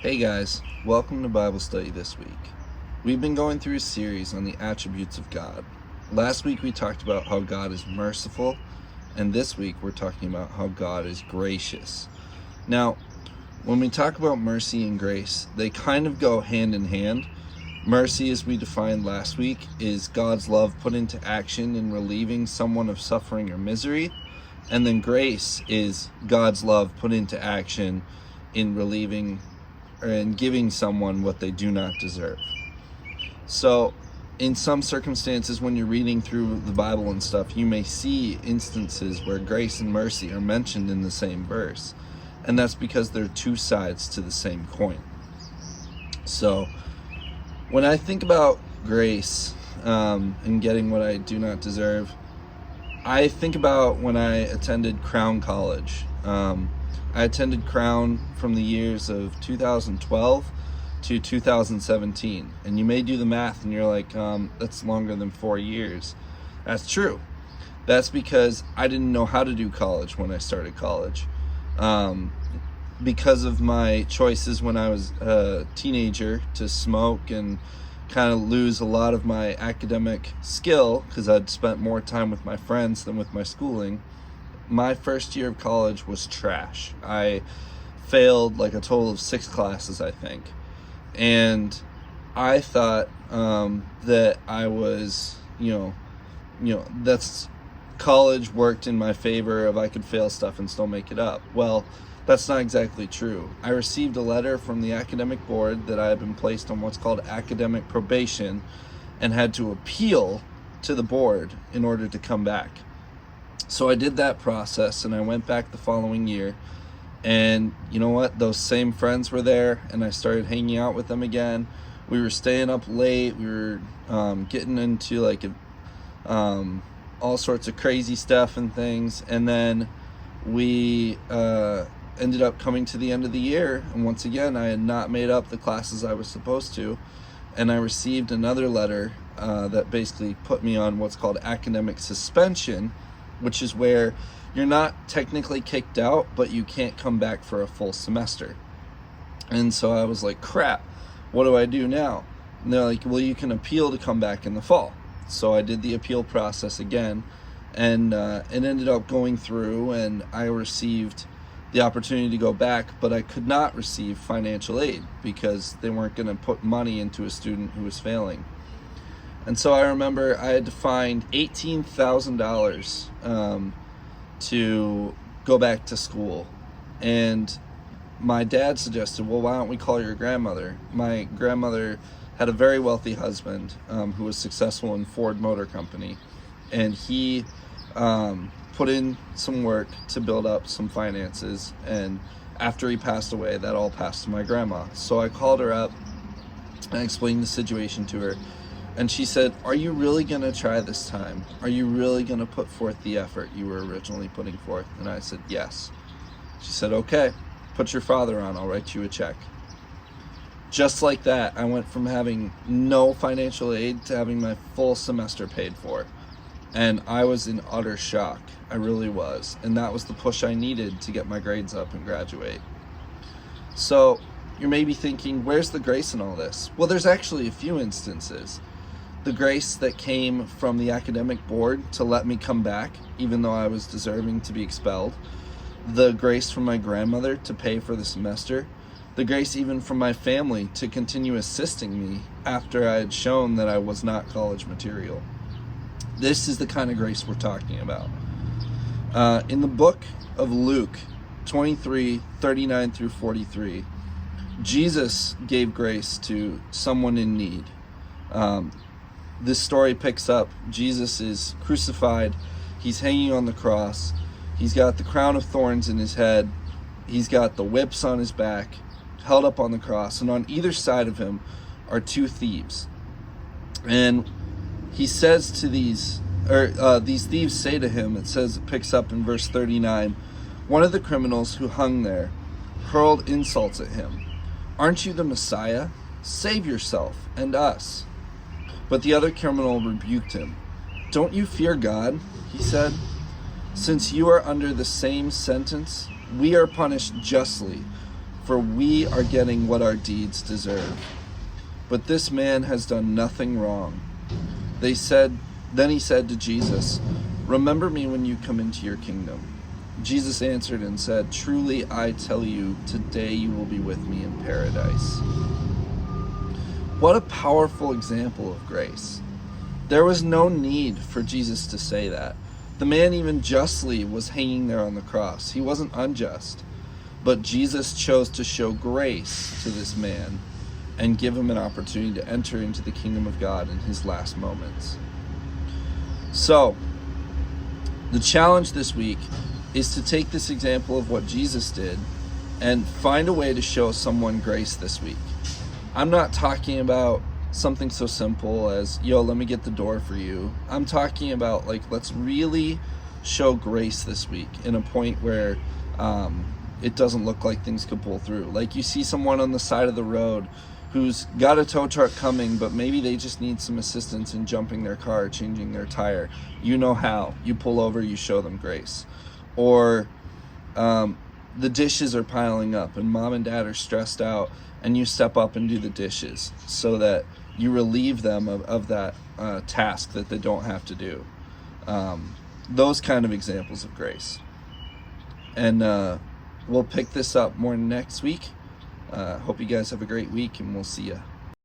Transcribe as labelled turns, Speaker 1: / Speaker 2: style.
Speaker 1: Hey guys, welcome to Bible study this week. We've been going through a series on the attributes of God. Last week we talked about how God is merciful, and this week we're talking about how God is gracious. Now, when we talk about mercy and grace, they kind of go hand in hand. Mercy, as we defined last week, is God's love put into action in relieving someone of suffering or misery, and then grace is God's love put into action in relieving and giving someone what they do not deserve. So in some circumstances, when you're reading through the Bible and stuff, you may see instances where grace and mercy are mentioned in the same verse, and that's because they're two sides to the same coin. So when I think about grace and getting what I do not deserve, I think about when I attended Crown College. I attended Crown from the years of 2012 to 2017. And you may do the math and you're like, that's longer than 4 years. That's true. That's because I didn't know how to do college when I started college. Because of my choices when I was a teenager to smoke and kind of lose a lot of my academic skill because I'd spent more time with my friends than with my schooling. My first year of college was trash. I failed like a total of 6 classes, I think. And I thought that I was, that's college worked in my favor if I could fail stuff and still make it up. Well, that's not exactly true. I received a letter from the academic board that I had been placed on what's called academic probation and had to appeal to the board in order to come back. So I did that process and I went back the following year, and you know what? Those same friends were there and I started hanging out with them again. We were staying up late. We were getting into all sorts of crazy stuff and things. And then we ended up coming to the end of the year. And once again, I had not made up the classes I was supposed to. And I received another letter that basically put me on what's called academic suspension, which is where you're not technically kicked out, but you can't come back for a full semester. And so I was like, crap, what do I do now? And they're like, well, you can appeal to come back in the fall. So I did the appeal process again, and it ended up going through, and I received the opportunity to go back, but I could not receive financial aid because they weren't going to put money into a student who was failing. And so I remember I had to find $18,000 to go back to school. And my dad suggested, well, why don't we call your grandmother? My grandmother had a very wealthy husband who was successful in Ford Motor Company. And he put in some work to build up some finances. And after he passed away, that all passed to my grandma. So I called her up and explained the situation to her. And she said, are you really going to try this time? Are you really going to put forth the effort you were originally putting forth? And I said, yes. She said, okay, put your father on. I'll write you a check. Just like that, I went from having no financial aid to having my full semester paid for. And I was in utter shock. I really was. And that was the push I needed to get my grades up and graduate. So you're maybe thinking, where's the grace in all this? Well, there's actually a few instances. The grace that came from the academic board to let me come back, even though I was deserving to be expelled. The grace from my grandmother to pay for the semester. The grace even from my family to continue assisting me after I had shown that I was not college material. This is the kind of grace we're talking about. In the book of Luke 23:39 through 43, Jesus gave grace to someone in need. This story picks up. Jesus is crucified. He's hanging on the cross. He's got the crown of thorns in his head. He's got the whips on his back, held up on the cross. And on either side of him are 2 thieves. And he says to these thieves say to him, it picks up in verse 39, one of the criminals who hung there hurled insults at him. Aren't you the Messiah? Save yourself and us. But the other criminal rebuked him. Don't you fear God? He said. Since you are under the same sentence, we are punished justly. for we are getting what our deeds deserve. But this man has done nothing wrong. Then he said to Jesus, remember me when you come into your kingdom. Jesus answered and said, truly I tell you, today you will be with me in paradise. What a powerful example of grace. There was no need for Jesus to say that. The man even justly was hanging there on the cross. He wasn't unjust. But Jesus chose to show grace to this man and give him an opportunity to enter into the kingdom of God in his last moments. So, the challenge this week is to take this example of what Jesus did and find a way to show someone grace this week. I'm not talking about something so simple as, yo, let me get the door for you. I'm talking about, like, let's really show grace this week in a point where it doesn't look like things could pull through. Like, you see someone on the side of the road who's got a tow truck coming, but maybe they just need some assistance in jumping their car, changing their tire. You know how. You pull over, you show them grace. Or the dishes are piling up and mom and dad are stressed out, and you step up and do the dishes so that you relieve them of that task that they don't have to do. Those kind of examples of grace. And we'll pick this up more next week. Hope you guys have a great week, and we'll see ya.